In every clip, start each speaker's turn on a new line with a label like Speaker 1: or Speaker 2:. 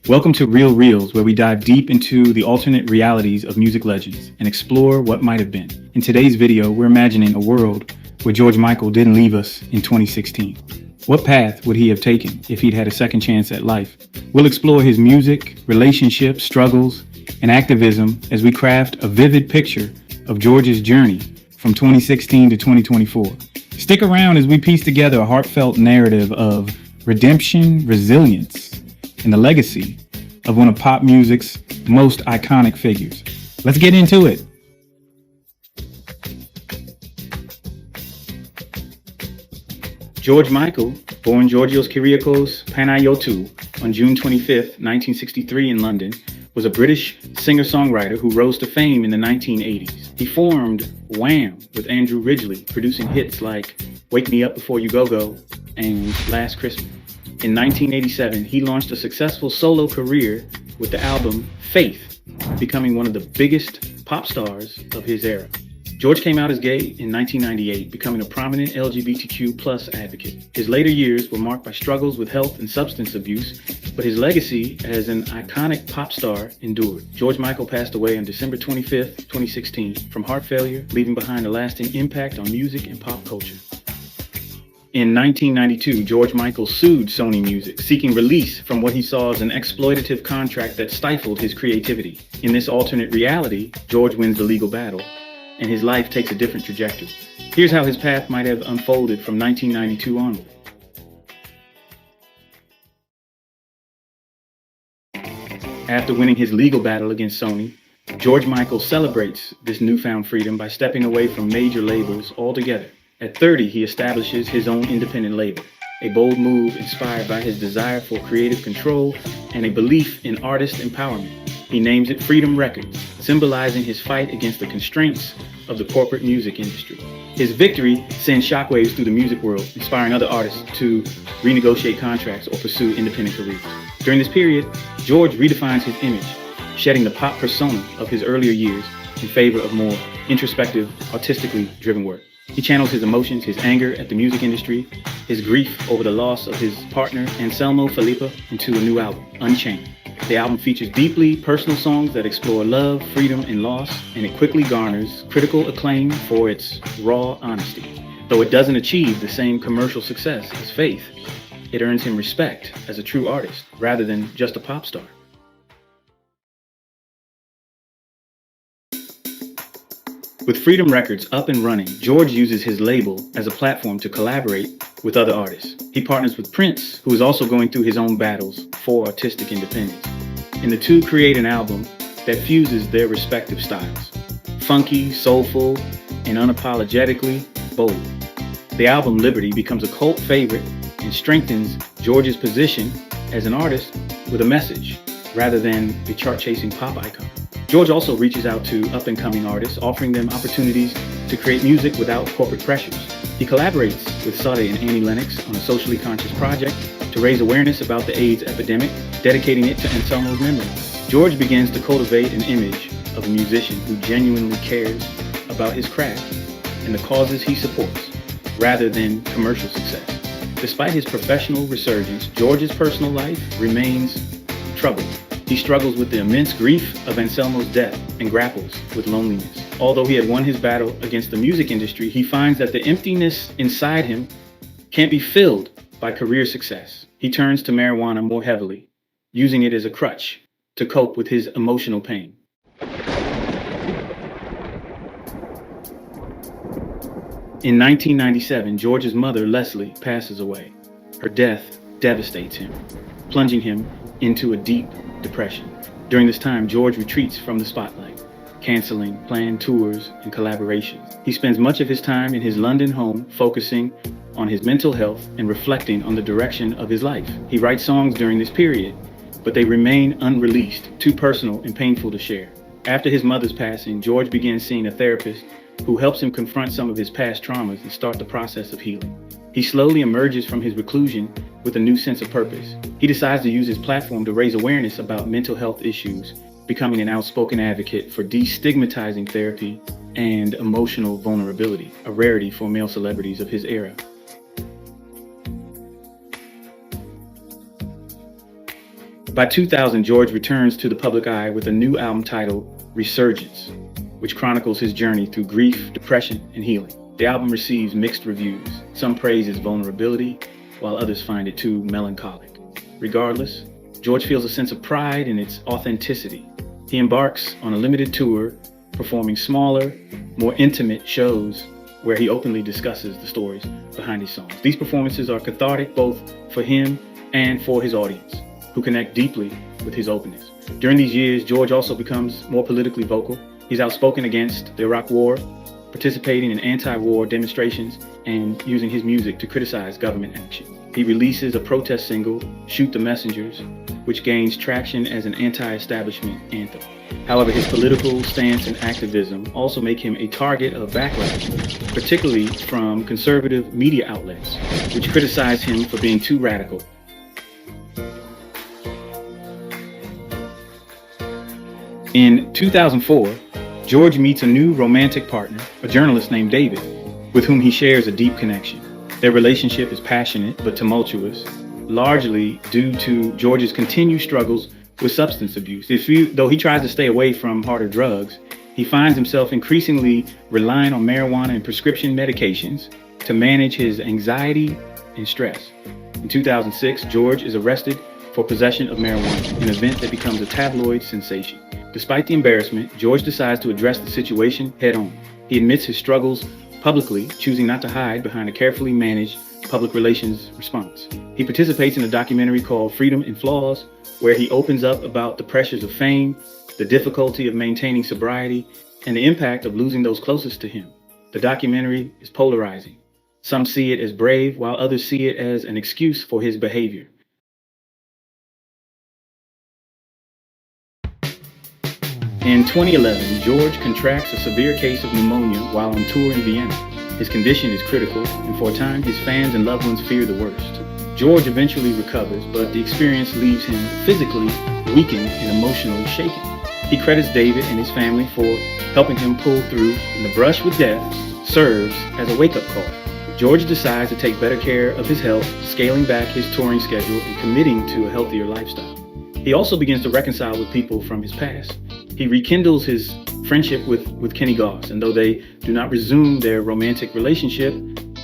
Speaker 1: Welcome to Real Reels, where we dive deep into the alternate realities of music legends and explore what might have been. In today's video, we're imagining a world where George Michael didn't leave us in 2016. What path would he have taken if he'd had a second chance at life? We'll explore his music, relationships, struggles, and activism as we craft a vivid picture of George's journey from 2016 to 2024. Stick around as we piece together a heartfelt narrative of redemption, resilience, and the legacy of one of pop music's most iconic figures. Let's get into it. George Michael, born Georgios Kyriakos Panayotou on June 25, 1963 in London, was a British singer-songwriter who rose to fame in the 1980s. He formed Wham! With Andrew Ridgeley, producing hits like Wake Me Up Before You Go Go and Last Christmas. In 1987, he launched a successful solo career with the album Faith, becoming one of the biggest pop stars of his era. George came out as gay in 1998, becoming a prominent LGBTQ+ advocate. His later years were marked by struggles with health and substance abuse, but his legacy as an iconic pop star endured. George Michael passed away on December 25, 2016, from heart failure, leaving behind a lasting impact on music and pop culture. In 1992, George Michael sued Sony Music, seeking release from what he saw as an exploitative contract that stifled his creativity. In this alternate reality, George wins the legal battle, and his life takes a different trajectory. Here's how his path might have unfolded from 1992 onward. After winning his legal battle against Sony, George Michael celebrates this newfound freedom by stepping away from major labels altogether. At 30, he establishes his own independent label, a bold move inspired by his desire for creative control and a belief in artist empowerment. He names it Freedom Records, symbolizing his fight against the constraints of the corporate music industry. His victory sends shockwaves through the music world, inspiring other artists to renegotiate contracts or pursue independent careers. During this period, George redefines his image, shedding the pop persona of his earlier years in favor of more introspective, artistically driven work. He channels his emotions, his anger at the music industry, his grief over the loss of his partner, Anselmo Felipe, into a new album, Unchained. The album features deeply personal songs that explore love, freedom, and loss, and it quickly garners critical acclaim for its raw honesty. Though it doesn't achieve the same commercial success as Faith, it earns him respect as a true artist, rather than just a pop star. With Freedom Records up and running, George uses his label as a platform to collaborate with other artists. He partners with Prince, who is also going through his own battles for artistic independence. And the two create an album that fuses their respective styles: funky, soulful, and unapologetically bold. The album Liberty becomes a cult favorite and strengthens George's position as an artist with a message, rather than a chart-chasing pop icon. George also reaches out to up-and-coming artists, offering them opportunities to create music without corporate pressures. He collaborates with Sade and Annie Lennox on a socially conscious project to raise awareness about the AIDS epidemic, dedicating it to Anselmo's memory. George begins to cultivate an image of a musician who genuinely cares about his craft and the causes he supports, rather than commercial success. Despite his professional resurgence, George's personal life remains troubled. He struggles with the immense grief of Anselmo's death and grapples with loneliness. Although he had won his battle against the music industry, he finds that the emptiness inside him can't be filled by career success. He turns to marijuana more heavily, using it as a crutch to cope with his emotional pain. In 1997, George's mother, Leslie, passes away. Her death devastates him, plunging him into a deep depression. During this time, George retreats from the spotlight, canceling planned tours and collaborations. He spends much of his time in his London home focusing on his mental health and reflecting on the direction of his life. He writes songs during this period, but they remain unreleased, too personal and painful to share. After his mother's passing, George begins seeing a therapist who helps him confront some of his past traumas and start the process of healing. He slowly emerges from his reclusion with a new sense of purpose. He decides to use his platform to raise awareness about mental health issues, becoming an outspoken advocate for destigmatizing therapy and emotional vulnerability, a rarity for male celebrities of his era. By 2000, George returns to the public eye with a new album titled Resurgence, which chronicles his journey through grief, depression, and healing. The album receives mixed reviews. Some praise its vulnerability, while others find it too melancholic. Regardless, George feels a sense of pride in its authenticity. He embarks on a limited tour, performing smaller, more intimate shows where he openly discusses the stories behind his songs. These performances are cathartic both for him and for his audience, who connect deeply with his openness. During these years, George also becomes more politically vocal. He's outspoken against the Iraq War, participating in anti-war demonstrations, and using his music to criticize government action. He releases a protest single, Shoot the Messengers, which gains traction as an anti-establishment anthem. However, his political stance and activism also make him a target of backlash, particularly from conservative media outlets, which criticize him for being too radical. In 2004, George meets a new romantic partner, a journalist named David, with whom he shares a deep connection. Their relationship is passionate but tumultuous, largely due to George's continued struggles with substance abuse. Though he tries to stay away from harder drugs, he finds himself increasingly relying on marijuana and prescription medications to manage his anxiety and stress. In 2006, George is arrested for possession of marijuana, an event that becomes a tabloid sensation. Despite the embarrassment, George decides to address the situation head-on. He admits his struggles publicly, choosing not to hide behind a carefully managed public relations response. He participates in a documentary called Freedom and Flaws, where he opens up about the pressures of fame, the difficulty of maintaining sobriety, and the impact of losing those closest to him. The documentary is polarizing. Some see it as brave, while others see it as an excuse for his behavior. In 2011, George contracts a severe case of pneumonia while on tour in Vienna. His condition is critical, and for a time, his fans and loved ones fear the worst. George eventually recovers, but the experience leaves him physically weakened and emotionally shaken. He credits David and his family for helping him pull through, and the brush with death serves as a wake-up call. George decides to take better care of his health, scaling back his touring schedule and committing to a healthier lifestyle. He also begins to reconcile with people from his past. He rekindles his friendship with Kenny Goss, and though they do not resume their romantic relationship,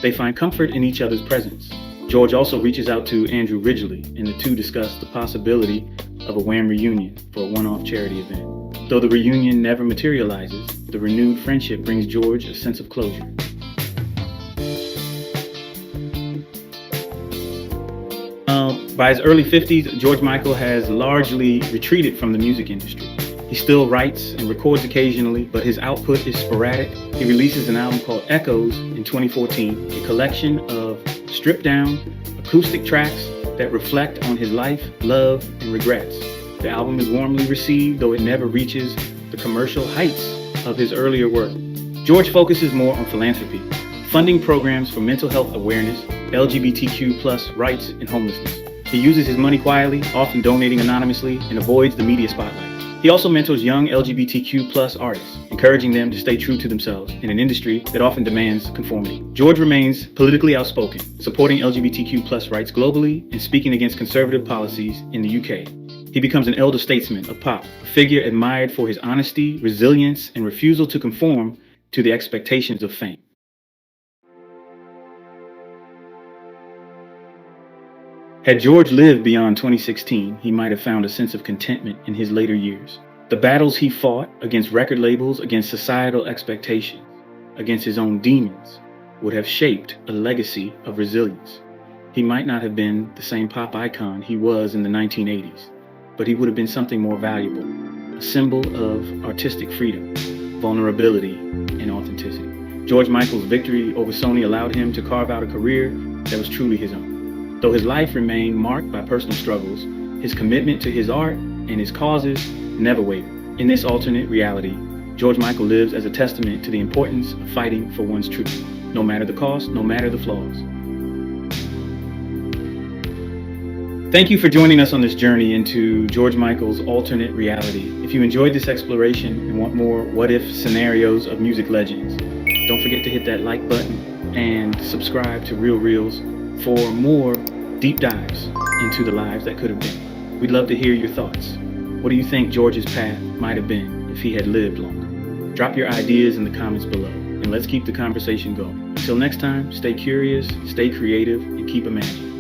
Speaker 1: they find comfort in each other's presence. George also reaches out to Andrew Ridgeley, and the two discuss the possibility of a Wham reunion for a one-off charity event. Though the reunion never materializes, the renewed friendship brings George a sense of closure. By his early 50s, George Michael has largely retreated from the music industry. He still writes and records occasionally, but his output is sporadic. He releases an album called Echoes in 2014, a collection of stripped-down acoustic tracks that reflect on his life, love, and regrets. The album is warmly received, though it never reaches the commercial heights of his earlier work. George focuses more on philanthropy, funding programs for mental health awareness, LGBTQ+ rights, and homelessness. He uses his money quietly, often donating anonymously, and avoids the media spotlight. He also mentors young LGBTQ+ artists, encouraging them to stay true to themselves in an industry that often demands conformity. George remains politically outspoken, supporting LGBTQ+ rights globally and speaking against conservative policies in the UK. He becomes an elder statesman of pop, a figure admired for his honesty, resilience, and refusal to conform to the expectations of fame. Had George lived beyond 2016, he might have found a sense of contentment in his later years. The battles he fought against record labels, against societal expectations, against his own demons, would have shaped a legacy of resilience. He might not have been the same pop icon he was in the 1980s, but he would have been something more valuable, a symbol of artistic freedom, vulnerability, and authenticity. George Michael's victory over Sony allowed him to carve out a career that was truly his own. Though his life remained marked by personal struggles, his commitment to his art and his causes never wavered. In this alternate reality, George Michael lives as a testament to the importance of fighting for one's truth, no matter the cost, no matter the flaws. Thank you for joining us on this journey into George Michael's alternate reality. If you enjoyed this exploration and want more what-if scenarios of music legends, don't forget to hit that like button and subscribe to Real Reels for more deep dives into the lives that could have been. We'd love to hear your thoughts. What do you think George's path might have been if he had lived longer? Drop your ideas in the comments below, and let's keep the conversation going. Until next time, stay curious, stay creative, and keep imagining.